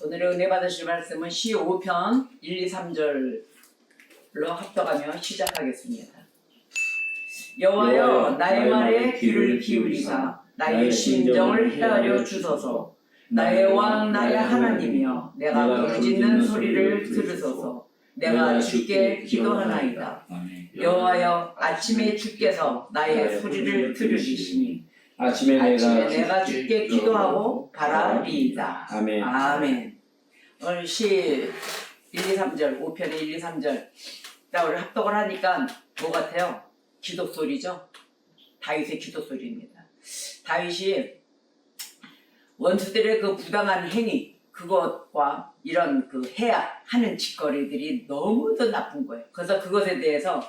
오늘의 은혜 받으실 말씀은 시 5편 1, 2, 3절로 합독하며 시작하겠습니다. 여호와여 나의 말에 귀를 기울이사 나의 심정을 헤아려 주소서. 나의 왕 나의 하나님이여 내가 부르짖는 소리를 들으소서. 내가 주께 기도하나이다. 여호와여 아침에 주께서 나의 소리를 들으시니 아침에 내가 주께 기도하고 바라리이다. 아멘. 아멘. 오늘 시 1, 2, 3절 5편의 1, 2, 3절 우리 합독을 하니까 뭐 같아요? 기도 소리죠? 다윗의 기도 소리입니다. 다윗이 원수들의 그 부당한 행위 그것과 이런 그 해야 하는 짓거리들이 너무도 나쁜 거예요. 그래서 그것에 대해서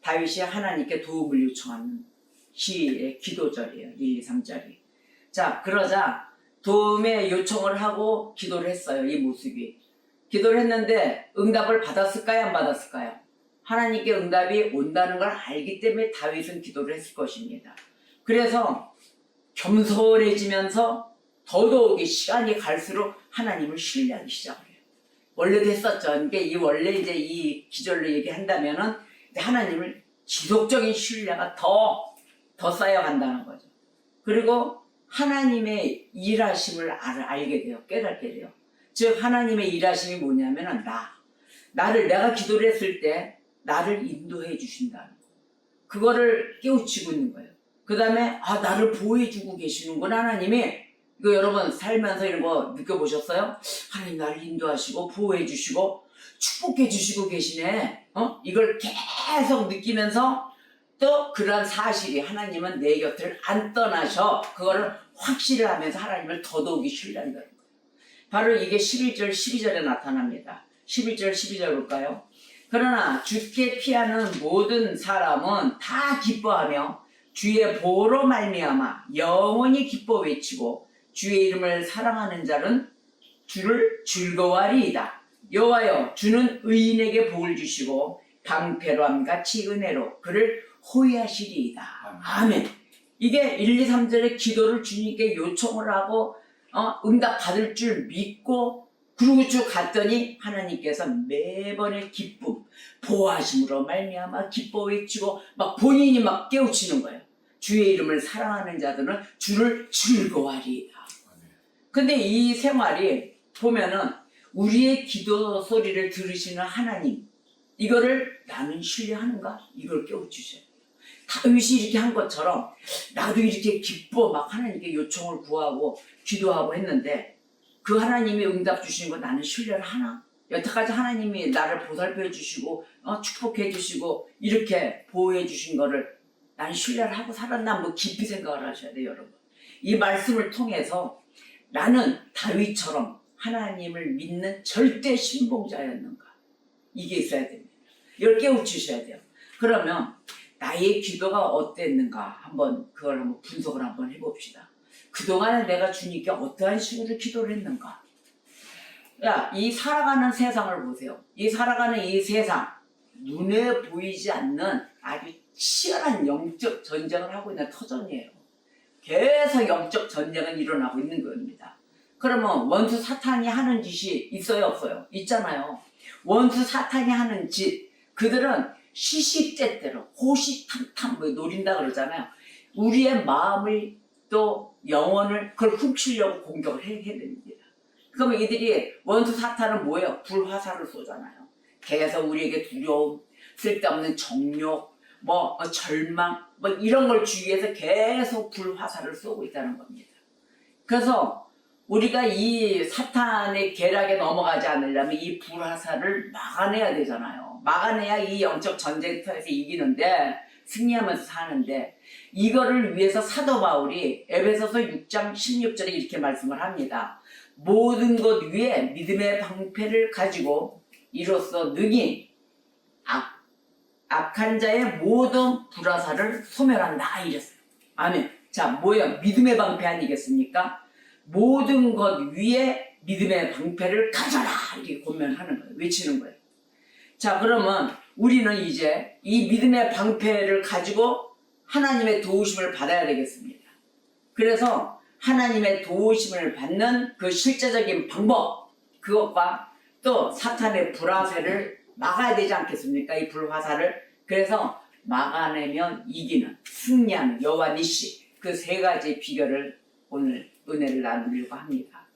다윗이 하나님께 도움을 요청하는 시의 기도절이에요. 1, 2, 3절이. 자, 그러자 도움의 요청을 하고 기도를 했어요. 이 모습이. 기도를 했는데 응답을 받았을까요? 안 받았을까요? 하나님께 응답이 온다는 걸 알기 때문에 다윗은 기도를 했을 것입니다. 그래서 겸손해지면서 더더욱이 시간이 갈수록 하나님을 신뢰하기 시작을 해요. 원래도 했었죠. 그러니까 이 원래 이제 이 기절로 얘기한다면은 하나님을 지속적인 신뢰가 더 쌓여간다는 거죠. 그리고 하나님의 일하심을 알게 돼요. 깨닫게 돼요. 즉 하나님의 일하심이 뭐냐면은 나를 내가 기도를 했을 때 나를 인도해 주신다는 거. 그거를 깨우치고 있는 거예요. 그 다음에 나를 보호해주고 계시는구나 하나님이. 이거 여러분 살면서 이런 거 느껴보셨어요? 하나님 나를 인도하시고 보호해주시고 축복해주시고 계시네. 이걸 계속 느끼면서 또 그런 사실이 하나님은 내 곁을 안 떠나셔. 그거를 확실히 하면서 하나님을 더더욱이 신뢰한다는 거예요. 바로 이게 11절 12절에 나타납니다. 11절 12절 볼까요? 그러나 주께 피하는 모든 사람은 다 기뻐하며 주의 보호로 말미암아 영원히 기뻐 외치고 주의 이름을 사랑하는 자는 주를 즐거워하리이다. 여호와여 주는 의인에게 복을 주시고 방패로함 같이 은혜로 그를 호위하시리이다. 아멘. 이게 1, 2, 3절의 기도를 주님께 요청을 하고 응답 받을 줄 믿고 그러고 쭉 갔더니 하나님께서 매번의 기쁨, 보호하심으로 말미암아 기뻐 외치고 막 본인이 막 깨우치는 거예요. 주의 이름을 사랑하는 자들은 주를 즐거워하리이다. 근데 이 생활이 보면은 우리의 기도 소리를 들으시는 하나님, 이거를 나는 신뢰하는가? 이걸 깨우치셔야 돼요. 다윗이 이렇게 한 것처럼 나도 이렇게 기뻐 막 하나님께 요청을 구하고 기도하고 했는데 그 하나님이 응답 주시는 거 나는 신뢰를 하나? 여태까지 하나님이 나를 보살펴 주시고 축복해 주시고 이렇게 보호해 주신 거를 나는 신뢰를 하고 살았나? 뭐 깊이 생각을 하셔야 돼요, 여러분. 이 말씀을 통해서 나는 다윗처럼 하나님을 믿는 절대 신봉자였는가? 이게 있어야 됩니다. 이걸 깨우치셔야 돼요. 그러면 나의 기도가 어땠는가? 그걸 한번 분석을 한번 해봅시다. 그동안에 내가 주님께 어떠한 식으로 기도를 했는가? 이 살아가는 세상을 보세요. 이 살아가는 이 세상, 눈에 보이지 않는 아주 치열한 영적 전쟁을 하고 있는 터전이에요. 계속 영적 전쟁은 일어나고 있는 겁니다. 그러면 원수 사탄이 하는 짓이 있어요, 없어요? 있잖아요. 원수 사탄이 하는 짓, 그들은 시시때때로 호시탐탐 노린다 그러잖아요. 우리의 마음을 또 영혼을 그걸 훔치려고 공격을 해야 됩니다. 그러면 이들이 원수 사탄은 뭐예요? 불화살을 쏘잖아요. 계속 우리에게 두려움, 쓸데없는 정욕, 절망, 이런 걸 주위에서 계속 불화살을 쏘고 있다는 겁니다. 그래서 우리가 이 사탄의 계략에 넘어가지 않으려면 이 불화살을 막아내야 되잖아요. 막아내야 이 영적 전쟁터에서 이기는데 승리하면서 사는데 이거를 위해서 사도 바울이 에베소서 6장 16절에 이렇게 말씀을 합니다. 모든 것 위에 믿음의 방패를 가지고 이로써 능히 악한 자의 모든 불화살을 소멸한다 이랬어요. 아멘. 자, 뭐예요? 믿음의 방패 아니겠습니까? 모든 것 위에 믿음의 방패를 가져라 이렇게 권면하는 거예요. 외치는 거예요. 자, 그러면 우리는 이제 이 믿음의 방패를 가지고 하나님의 도우심을 받아야 되겠습니다. 그래서 하나님의 도우심을 받는 그 실제적인 방법, 그것과 또 사탄의 불화살을 막아야 되지 않겠습니까? 이 불화살을. 그래서 막아내면 이기는, 승리하는 여호와 니시, 그 세 가지 비결을 오늘 은혜를 나누려고 합니다.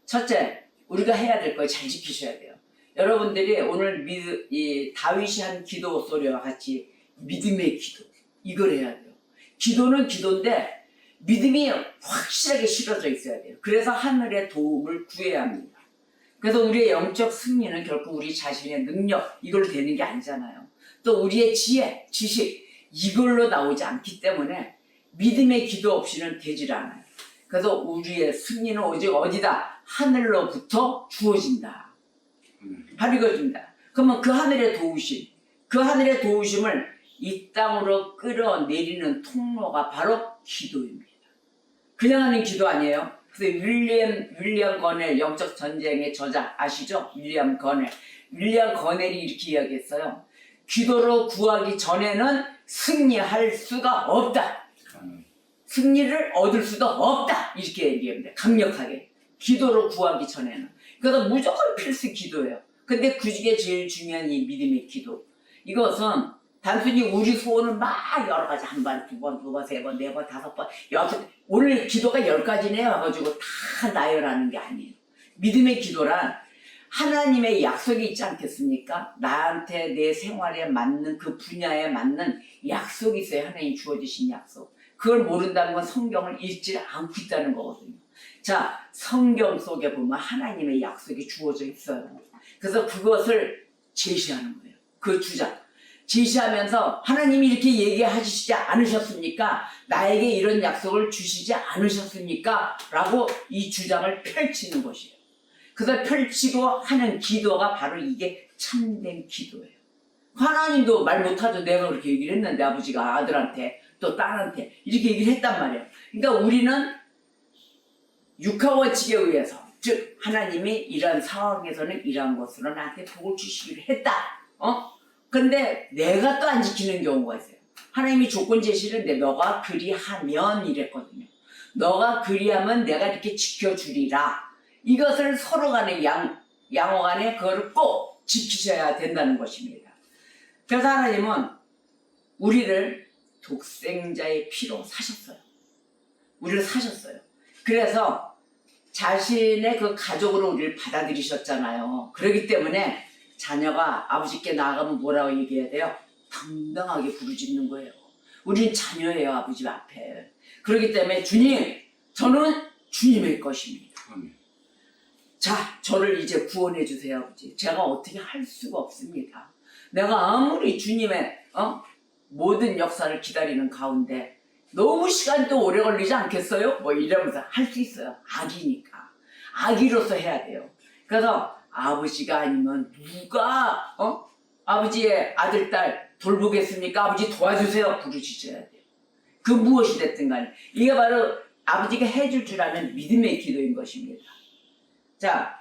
첫째, 우리가 해야 될 거 잘 지키셔야 돼요. 여러분들이 오늘 이 다윗이 한 기도 소리와 같이 믿음의 기도, 이걸 해야 돼요. 기도는 기도인데 믿음이 확실하게 실어져 있어야 돼요. 그래서 하늘의 도움을 구해야 합니다. 그래서 우리의 영적 승리는 결국 우리 자신의 능력, 이걸로 되는 게 아니잖아요. 또 우리의 지혜, 지식, 이걸로 나오지 않기 때문에 믿음의 기도 없이는 되질 않아요. 그래서 우리의 승리는 오직 어디다? 하늘로부터 주어진다. 바로 이것입니다. 그러면 그 하늘의 도우심, 그 하늘의 도우심을 이 땅으로 끌어내리는 통로가 바로 기도입니다. 그냥 하는 기도 아니에요. 그래서 윌리엄 거넬, 영적 전쟁의 저자 아시죠? 윌리엄 거넬이 이렇게 이야기했어요. 기도로 구하기 전에는 승리할 수가 없다. 승리를 얻을 수도 없다. 이렇게 얘기합니다. 강력하게. 기도로 구하기 전에는. 그래서 무조건 필수 기도예요. 근데 그 중에 제일 중요한 이 믿음의 기도. 이것은 단순히 우리 소원을 막 여러 가지 한 번, 두 번, 세 번, 네 번, 다섯 번, 여섯, 오늘 기도가 10가지네 와가지고 다 나열하는 게 아니에요. 믿음의 기도란 하나님의 약속이 있지 않겠습니까? 나한테 내 생활에 맞는 그 분야에 맞는 약속이 있어요. 하나님 주어주신 약속. 그걸 모른다는 건 성경을 읽지 않고 있다는 거거든요. 자, 성경 속에 보면 하나님의 약속이 주어져 있어요. 그래서 그것을 제시하는 거예요. 그 주장. 제시하면서 하나님이 이렇게 얘기하시지 않으셨습니까? 나에게 이런 약속을 주시지 않으셨습니까? 라고 이 주장을 펼치는 것이에요. 그래서 펼치고 하는 기도가 바로 이게 참된 기도예요. 하나님도 말 못하죠. 내가 그렇게 얘기를 했는데 아버지가 아들한테 또 딸한테 이렇게 얘기를 했단 말이에요. 그러니까 우리는 육하 원칙에 의해서, 즉 하나님이 이런 상황에서는 이러한 것으로 나한테 복을 주시기로 했다. 근데 내가 또 안 지키는 경우가 있어요. 하나님이 조건 제시를 했는데 너가 그리하면 이랬거든요. 너가 그리하면 내가 이렇게 지켜주리라. 이것을 서로 간에 양호 간에 그거를 꼭 지키셔야 된다는 것입니다. 그래서 하나님은 우리를 독생자의 피로 사셨어요. 우리를 사셨어요. 그래서 자신의 그 가족으로 우리를 받아들이셨잖아요. 그렇기 때문에 자녀가 아버지께 나아가면 뭐라고 얘기해야 돼요? 당당하게 부르짖는 거예요. 우린 자녀예요, 아버지 앞에. 그렇기 때문에 주님, 저는 주님의 것입니다. 자, 저를 이제 구원해 주세요, 아버지. 제가 어떻게 할 수가 없습니다. 내가 아무리 주님의 모든 역사를 기다리는 가운데 너무 시간이 또 오래 걸리지 않겠어요? 뭐 이러면서 할 수 있어요. 아기니까. 아기로서 해야 돼요. 그래서 아버지가 아니면 누가 아버지의 아들, 딸 돌보겠습니까? 아버지 도와주세요. 부르짖어야 돼요. 그 무엇이 됐든 간에. 이게 바로 아버지가 해줄 줄 아는 믿음의 기도인 것입니다. 자,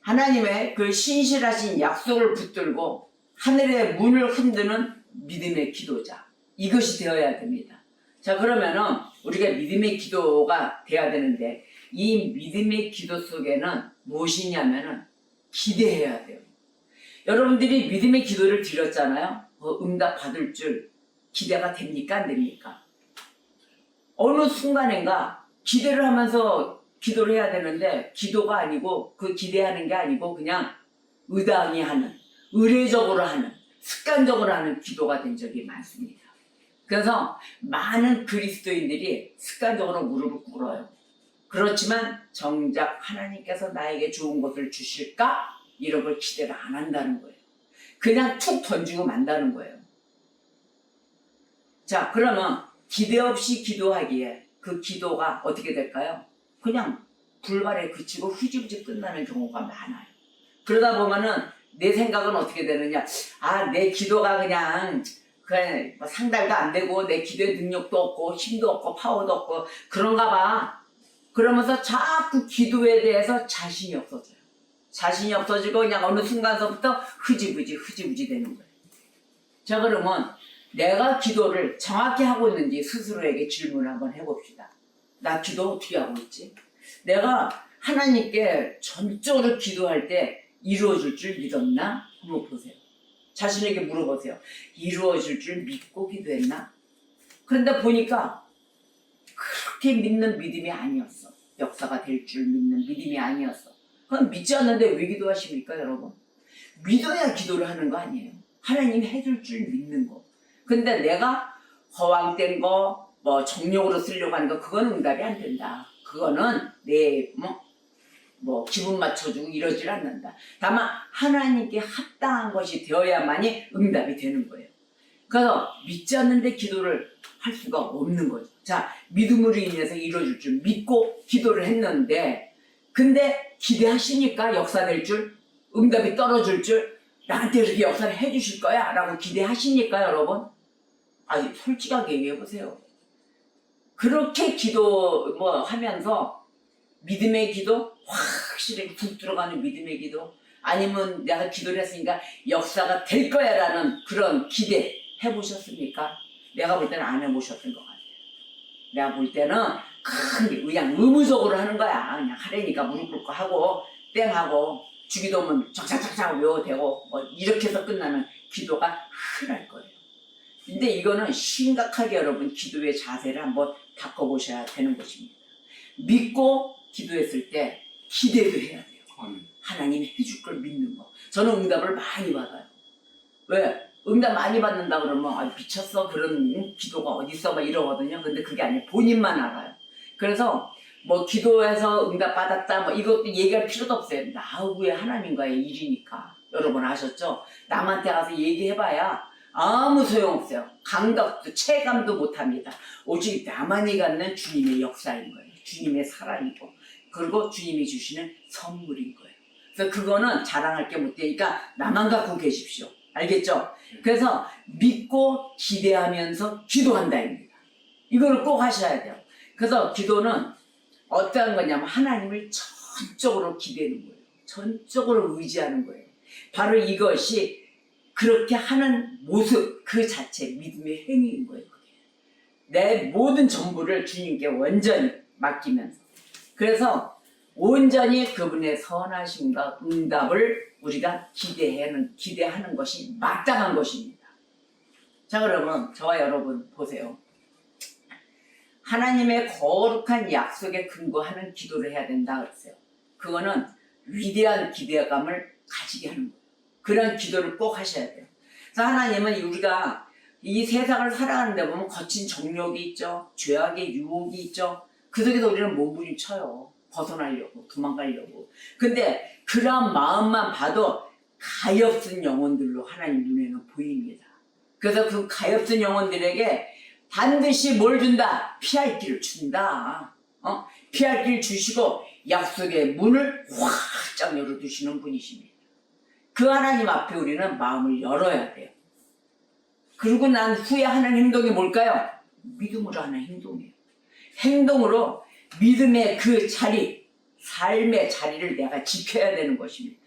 하나님의 그 신실하신 약속을 붙들고 하늘의 문을 흔드는 믿음의 기도자. 이것이 되어야 됩니다. 자, 그러면은 우리가 믿음의 기도가 돼야 되는데 이 믿음의 기도 속에는 무엇이냐면은 기대해야 돼요. 여러분들이 믿음의 기도를 드렸잖아요. 응답 받을 줄 기대가 됩니까? 안 됩니까? 어느 순간인가 기대를 하면서 기도를 해야 되는데 기도가 아니고 그 기대하는 게 아니고 그냥 의당히 하는, 의례적으로 하는, 습관적으로 하는 기도가 된 적이 많습니다. 그래서 많은 그리스도인들이 습관적으로 무릎을 꿇어요. 그렇지만 정작 하나님께서 나에게 좋은 것을 주실까? 이런 걸 기대를 안 한다는 거예요. 그냥 툭 던지고 만다는 거예요. 자, 그러면 기대 없이 기도하기에 그 기도가 어떻게 될까요? 그냥 불발에 그치고 흐지부지 끝나는 경우가 많아요. 그러다 보면은 내 생각은 어떻게 되느냐? 내 기도가 그냥 상달도 안 되고 내 기도의 능력도 없고 힘도 없고 파워도 없고 그런가 봐. 그러면서 자꾸 기도에 대해서 자신이 없어져요. 자신이 없어지고 그냥 어느 순간서부터 흐지부지 되는 거예요. 자, 그러면 내가 기도를 정확히 하고 있는지 스스로에게 질문을 한번 해봅시다. 나 기도 어떻게 하고 있지? 내가 하나님께 전적으로 기도할 때 이루어질 줄 믿었나? 한번 보세요. 자신에게 물어보세요. 이루어질 줄 믿고 기도했나? 그런데 보니까 그렇게 믿는 믿음이 아니었어. 역사가 될 줄 믿는 믿음이 아니었어. 그럼 믿지 않는데 왜 기도하십니까, 여러분? 믿어야 기도를 하는 거 아니에요. 하나님이 해줄 줄 믿는 거. 근데 내가 허황된 거, 뭐 정욕으로 쓰려고 하는 거, 그건 응답이 안 된다. 그거는 내 기분 맞춰주고 이러질 않는다. 다만 하나님께 합당한 것이 되어야만이 응답이 되는 거예요. 그래서 믿지 않는데 기도를 할 수가 없는 거죠. 자, 믿음으로 인해서 이루어질 줄 믿고 기도를 했는데, 근데 기대하시니까 역사될 줄, 응답이 떨어질 줄, 나한테 이렇게 역사를 해주실 거야 라고 기대하시니까 여러분, 아니 솔직하게 얘기해보세요. 그렇게 기도 하면서 믿음의 기도, 확실히 푹 들어가는 믿음의 기도, 아니면 내가 기도를 했으니까 역사가 될 거야 라는 그런 기대 해보셨습니까? 내가 볼 때는 안 해보셨던 것 같아요. 내가 볼 때는 그냥 의무적으로 하는 거야. 그냥 하려니까 무릎 꿇고 하고 땡하고 주기도문 적작적작 외워대고 이렇게 해서 끝나는 기도가 흔할 거예요. 근데 이거는 심각하게 여러분 기도의 자세를 한번 바꿔보셔야 되는 것입니다. 믿고 기도했을 때 기대도 해야 돼요. 하나님이 해줄 걸 믿는 거. 저는 응답을 많이 받아요. 왜? 응답 많이 받는다 그러면 미쳤어? 그런 기도가 어딨어? 막 이러거든요. 근데 그게 아니에요. 본인만 알아요. 그래서 기도해서 응답 받았다 이것도 얘기할 필요도 없어요. 나하고의 하나님과의 일이니까. 여러분 아셨죠? 남한테 가서 얘기해봐야 아무 소용없어요. 감각도 체감도 못합니다. 오직 나만이 갖는 주님의 역사인 거예요. 주님의 사랑이고, 그리고 주님이 주시는 선물인 거예요. 그래서 그거는 자랑할 게 못 되니까 나만 갖고 계십시오. 알겠죠? 그래서 믿고 기대하면서 기도한다입니다. 이거를 꼭 하셔야 돼요. 그래서 기도는 어떠한 거냐면 하나님을 전적으로 기대는 거예요. 전적으로 의지하는 거예요. 바로 이것이 그렇게 하는 모습 그 자체 믿음의 행위인 거예요. 내 모든 전부를 주님께 완전히 맡기면서, 그래서 온전히 그분의 선하심과 응답을 우리가 기대하는 것이 마땅한 것입니다. 자, 그러면 저와 여러분 보세요. 하나님의 거룩한 약속에 근거하는 기도를 해야 된다 그랬어요. 그거는 위대한 기대감을 가지게 하는 거예요. 그런 기도를 꼭 하셔야 돼요. 그래서 하나님은 우리가 이 세상을 살아가는데 보면 거친 정욕이 있죠. 죄악의 유혹이 있죠. 그 속에서 우리는 몸부림쳐요. 벗어나려고, 도망가려고. 근데 그런 마음만 봐도 가엾은 영혼들로 하나님 눈에는 보입니다. 그래서 그 가엾은 영혼들에게 반드시 뭘 준다? 피할 길을 준다. 피할 길 주시고 약속의 문을 활짝 열어두시는 분이십니다. 그 하나님 앞에 우리는 마음을 열어야 돼요. 그리고 난 후에 하는 행동이 뭘까요? 믿음으로 하는 행동이에요. 행동으로 믿음의 그 자리, 삶의 자리를 내가 지켜야 되는 것입니다.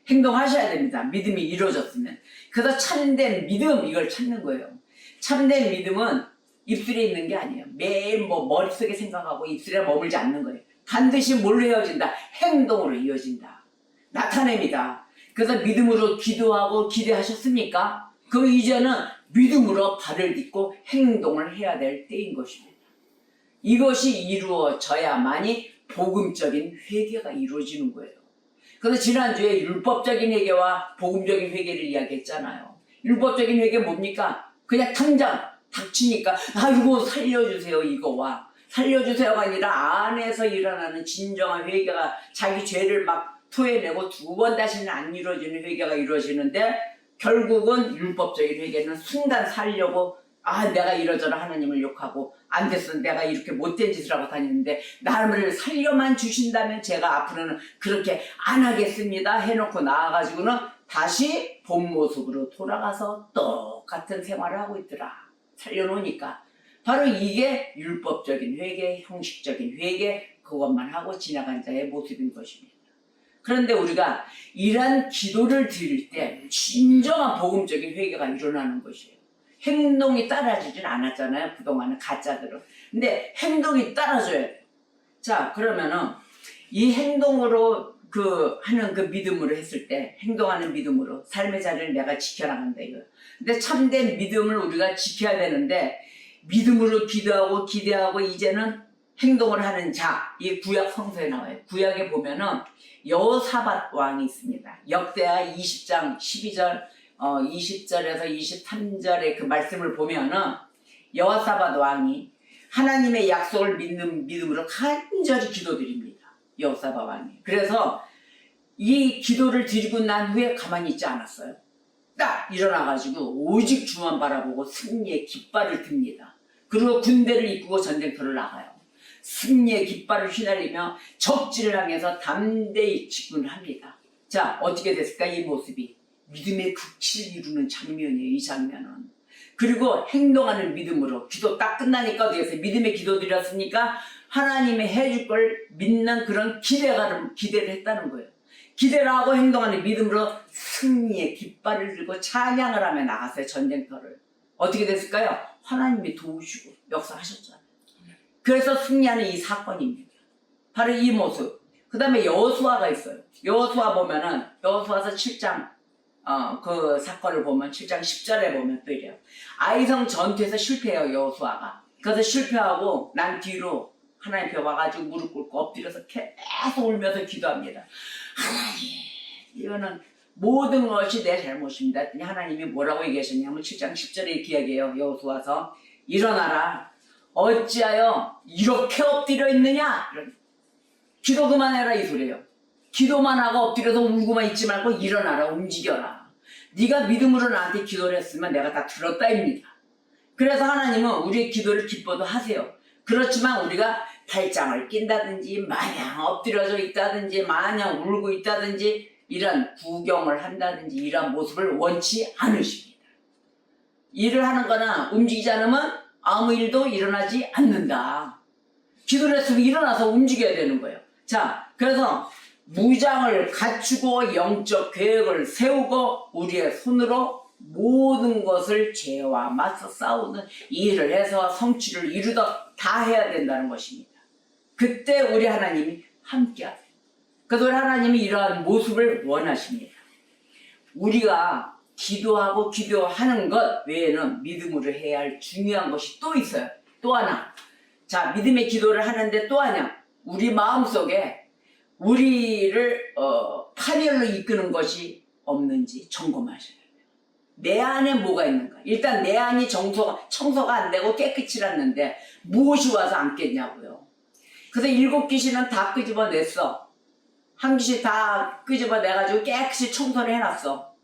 행동하셔야 됩니다. 믿음이 이루어졌으면. 그래서 참된 믿음, 이걸 찾는 거예요. 참된 믿음은 입술에 있는 게 아니에요. 매일 머릿속에 생각하고 입술에 머물지 않는 거예요. 반드시 뭘로 이어진다? 행동으로 이어진다. 나타냅니다. 그래서 믿음으로 기도하고 기대하셨습니까? 그 이제는 믿음으로 발을 딛고 행동을 해야 될 때인 것입니다. 이것이 이루어져야만이 복음적인 회개가 이루어지는 거예요. 그래서 지난주에 율법적인 회개와 복음적인 회개를 이야기했잖아요. 율법적인 회개 뭡니까? 그냥 당장 닥치니까 아이고 살려주세요 이거와 살려주세요가 아니라 안에서 일어나는 진정한 회개가 자기 죄를 막 토해내고 두 번 다시는 안 이루어지는 회개가 이루어지는데, 결국은 율법적인 회개는 순간 살려고 내가 이러저러 하나님을 욕하고 안 됐어 내가 이렇게 못된 짓을 하고 다니는데 나를 살려만 주신다면 제가 앞으로는 그렇게 안 하겠습니다 해놓고 나와가지고는 다시 본 모습으로 돌아가서 똑같은 생활을 하고 있더라. 살려놓으니까. 바로 이게 율법적인 회개, 형식적인 회개, 그것만 하고 지나간 자의 모습인 것입니다. 그런데 우리가 이러한 기도를 드릴 때 진정한 복음적인 회개가 일어나는 것이에요. 행동이 따라주진 않았잖아요. 그동안은 가짜들은. 근데 행동이 따라줘야 돼요. 자, 그러면은 이 행동으로 하는 그 믿음으로 했을 때, 행동하는 믿음으로 삶의 자리를 내가 지켜나간다 이거. 근데 참된 믿음을 우리가 지켜야 되는데, 믿음으로 기도하고 기대하고 이제는 행동을 하는 자, 이 구약 성서에 나와요. 구약에 보면은 여호사밧 왕이 있습니다. 역대하 20장 12절, 20절에서 23절의 그 말씀을 보면은 여호사밧 왕이 하나님의 약속을 믿는 믿음으로 간절히 기도드립니다. 여호사밧 왕이. 그래서 이 기도를 드리고 난 후에 가만히 있지 않았어요. 딱 일어나가지고 오직 주만 바라보고 승리의 깃발을 듭니다. 그리고 군대를 이끌고 전쟁터를 나가요. 승리의 깃발을 휘날리며 적지를 향해서 담대히 직군을 합니다. 자, 어떻게 됐을까? 이 모습이 믿음의 극치를 이루는 장면이에요. 이 장면은. 그리고 행동하는 믿음으로 기도 딱 끝나니까 어떻게 했어요? 믿음의 기도 드렸으니까 하나님의 해줄 걸 믿는 그런 기대를 했다는 거예요. 기대를 하고 행동하는 믿음으로 승리의 깃발을 들고 찬양을 하며 나갔어요. 전쟁터를. 어떻게 됐을까요? 하나님이 도우시고 역사하셨잖아요. 그래서 승리하는 이 사건입니다. 바로 이 모습. 그 다음에 여호수아가 있어요. 여호수아 보면은 여호수아서 7장 그 사건을 보면 7장 10절에 보면 또 이래요. 아이성 전투에서 실패해요. 여호수아가. 그래서 실패하고 난 뒤로 하나님 앞에 와가지고 무릎 꿇고 엎드려서 계속 울면서 기도합니다. 하나님, 이거는 모든 것이 내 잘못입니다. 하나님이 뭐라고 얘기하셨냐면 7장 10절에 이렇게 이야기해요. 여호수아서 일어나라. 어찌하여 이렇게 엎드려 있느냐? 기도 그만해라 이 소리예요. 기도만 하고 엎드려서 울고만 있지 말고 일어나라. 움직여라. 네가 믿음으로 나한테 기도를 했으면 내가 다 들었다입니다. 그래서 하나님은 우리의 기도를 기뻐도 하세요. 그렇지만 우리가 발장을 낀다든지 마냥 엎드려져 있다든지 마냥 울고 있다든지 이런 구경을 한다든지 이런 모습을 원치 않으십니다. 일을 하는 거나 움직이지 않으면 아무 일도 일어나지 않는다. 기도를 했으면 일어나서 움직여야 되는 거예요. 자, 그래서 무장을 갖추고 영적 계획을 세우고 우리의 손으로 모든 것을 죄와 맞서 싸우는 일을 해서 성취를 이루다 다 해야 된다는 것입니다. 그때 우리 하나님이 함께 하세요. 그래서 우리 하나님이 이러한 모습을 원하십니다. 우리가 기도하고 기도하는 것 외에는 믿음으로 해야 할 중요한 것이 또 있어요. 또 하나. 자, 믿음의 기도를 하는데 또 하나. 우리 마음속에 우리를 파멸로 이끄는 것이 없는지 점검하셔야 돼요. 내 안에 뭐가 있는가. 일단 내 안이 청소가 안 되고 깨끗이 않는데 무엇이 와서 안 깼냐고요. 그래서 7 귀신은 다 끄집어냈어. 한 귀신 다 끄집어내가지고 깨끗이 청소를 해놨어.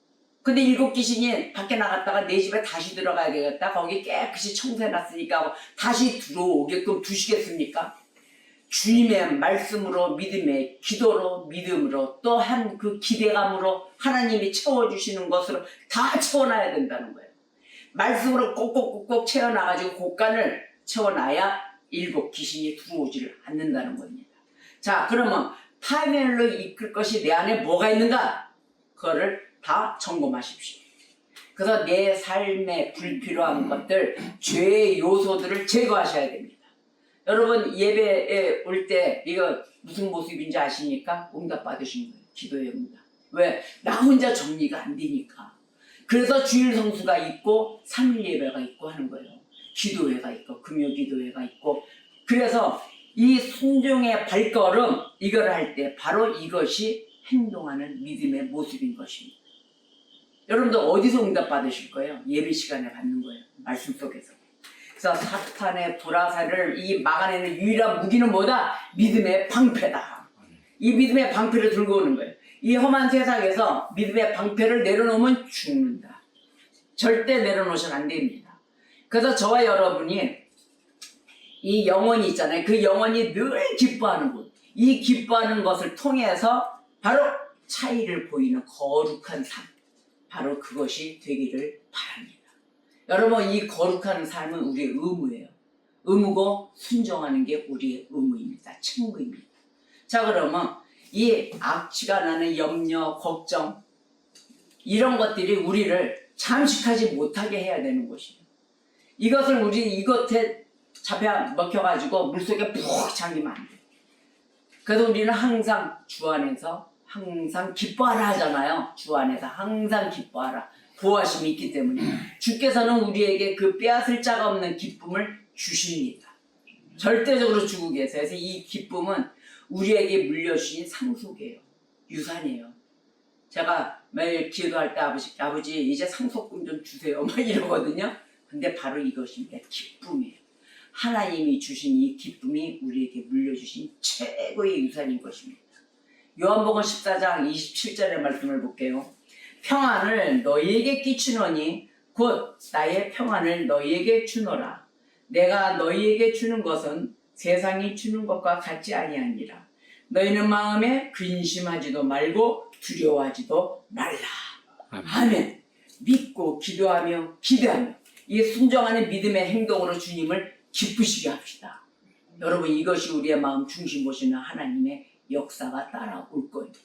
근데 7 귀신이 밖에 나갔다가 내 집에 다시 들어가야 되겠다. 거기 깨끗이 청소해놨으니까 다시 들어오게끔 두시겠습니까? 주님의 말씀으로 믿음의 기도로 믿음으로 또 한 그 기대감으로 하나님이 채워주시는 것으로 다 채워놔야 된다는 거예요. 말씀으로 꼭꼭꼭꼭 채워놔가지고 곳간을 채워놔야 7 귀신이 들어오지를 않는다는 겁니다. 자, 그러면 파멸로 이끌 것이 내 안에 뭐가 있는가? 그거를 다 점검하십시오. 그래서 내 삶에 불필요한 것들, 죄의 요소들을 제거하셔야 됩니다. 여러분 예배에 올 때 이거 무슨 모습인지 아십니까? 응답 받으신 거예요. 기도의 응답. 왜? 나 혼자 정리가 안 되니까. 그래서 주일 성수가 있고 3일 예배가 있고 하는 거예요. 기도회가 있고 금요 기도회가 있고. 그래서 이 순종의 발걸음 이걸 할 때 바로 이것이 행동하는 믿음의 모습인 것입니다. 여러분들 어디서 응답 받으실 거예요? 예배 시간에 받는 거예요. 말씀 속에서. 그래서 사탄의 불화살을 이 막아내는 유일한 무기는 뭐다? 믿음의 방패다. 이 믿음의 방패를 들고 오는 거예요. 이 험한 세상에서 믿음의 방패를 내려놓으면 죽는다. 절대 내려놓으시면 안 됩니다. 그래서 저와 여러분이 이 영혼이 있잖아요. 그 영혼이 늘 기뻐하는 것. 이 기뻐하는 것을 통해서 바로 차이를 보이는 거룩한 삶. 바로 그것이 되기를 바랍니다. 여러분 이 거룩한 삶은 우리의 의무예요. 의무고 순종하는 게 우리의 의무입니다. 책무입니다. 자, 그러면 이 악취가 나는 염려, 걱정 이런 것들이 우리를 잠식하지 못하게 해야 되는 것이에요. 이것을 우리 이것에 잡혀 먹혀가지고 물속에 푹 잠기면 안 돼요. 그래서 우리는 항상 주 안에서 항상 기뻐하라 하잖아요. 주 안에서 항상 기뻐하라. 보호하심이 있기 때문에 주께서는 우리에게 그 빼앗을 자가 없는 기쁨을 주십니다. 절대적으로 주고 계세요. 그래서 이 기쁨은 우리에게 물려주신 상속이에요. 유산이에요. 제가 매일 기도할 때 아버지 이제 상속금 좀 주세요 막 이러거든요. 근데 바로 이것입니다. 기쁨이에요. 하나님이 주신 이 기쁨이 우리에게 물려주신 최고의 유산인 것입니다. 요한복음 14장 27절의 말씀을 볼게요. 평안을 너희에게 끼치노니 곧 나의 평안을 너희에게 주노라. 내가 너희에게 주는 것은 세상이 주는 것과 같지 아니하니라. 너희는 마음에 근심하지도 말고 두려워하지도 말라. 아멘. 믿고 기도하며 기대하며 이 순종하는 믿음의 행동으로 주님을 기쁘시게 합시다. 여러분 이것이 우리의 마음 중심 보시는 하나님의 역사가 따라올 겁니다.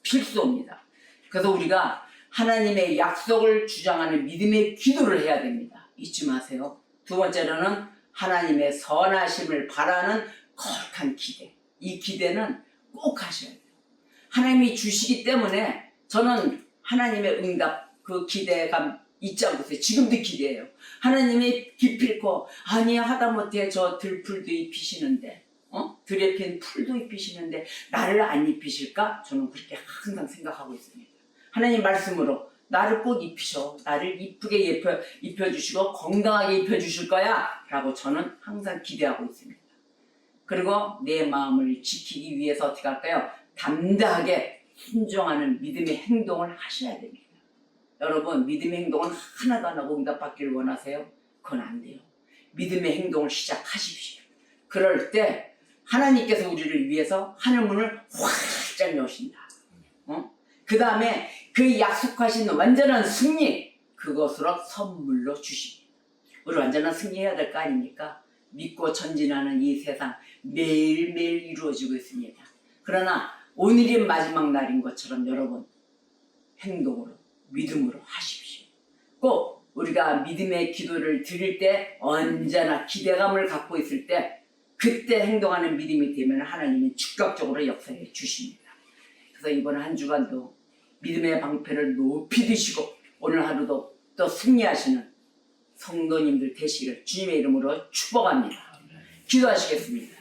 필수입니다. 그래서 우리가 하나님의 약속을 주장하는 믿음의 기도를 해야 됩니다. 잊지 마세요. 두 번째로는 하나님의 선하심을 바라는 거룩한 기대. 이 기대는 꼭 하셔야 돼요. 하나님이 주시기 때문에 저는 하나님의 응답 그 기대감 잊지 않고 있어요. 지금도 기대해요. 하나님이 기필코 아니 하다못해 저 들풀도 입히시는데 들에 핀 풀도 입히시는데 나를 안 입히실까? 저는 그렇게 항상 생각하고 있습니다. 하나님 말씀으로 나를 꼭 입히셔. 나를 이쁘게 입혀주시고 건강하게 입혀주실 거야 라고 저는 항상 기대하고 있습니다. 그리고 내 마음을 지키기 위해서 어떻게 할까요? 담대하게 순종하는 믿음의 행동을 하셔야 됩니다. 여러분 믿음의 행동은 하나도 안 하고 응답받기를 원하세요? 그건 안 돼요. 믿음의 행동을 시작하십시오. 그럴 때 하나님께서 우리를 위해서 하늘문을 활짝 여신다. 그 다음에 그 약속하신 완전한 승리 그것으로 선물로 주십니다. 우리 완전한 승리해야 될 거 아닙니까? 믿고 전진하는 이 세상 매일매일 이루어지고 있습니다. 그러나 오늘이 마지막 날인 것처럼 여러분 행동으로 믿음으로 하십시오. 꼭 우리가 믿음의 기도를 드릴 때 언제나 기대감을 갖고 있을 때 그때 행동하는 믿음이 되면 하나님이 즉각적으로 역사해 주십니다. 그래서 이번 한 주간도 믿음의 방패를 높이 드시고 오늘 하루도 또 승리하시는 성도님들 되시기를 주님의 이름으로 축복합니다. 기도하시겠습니다.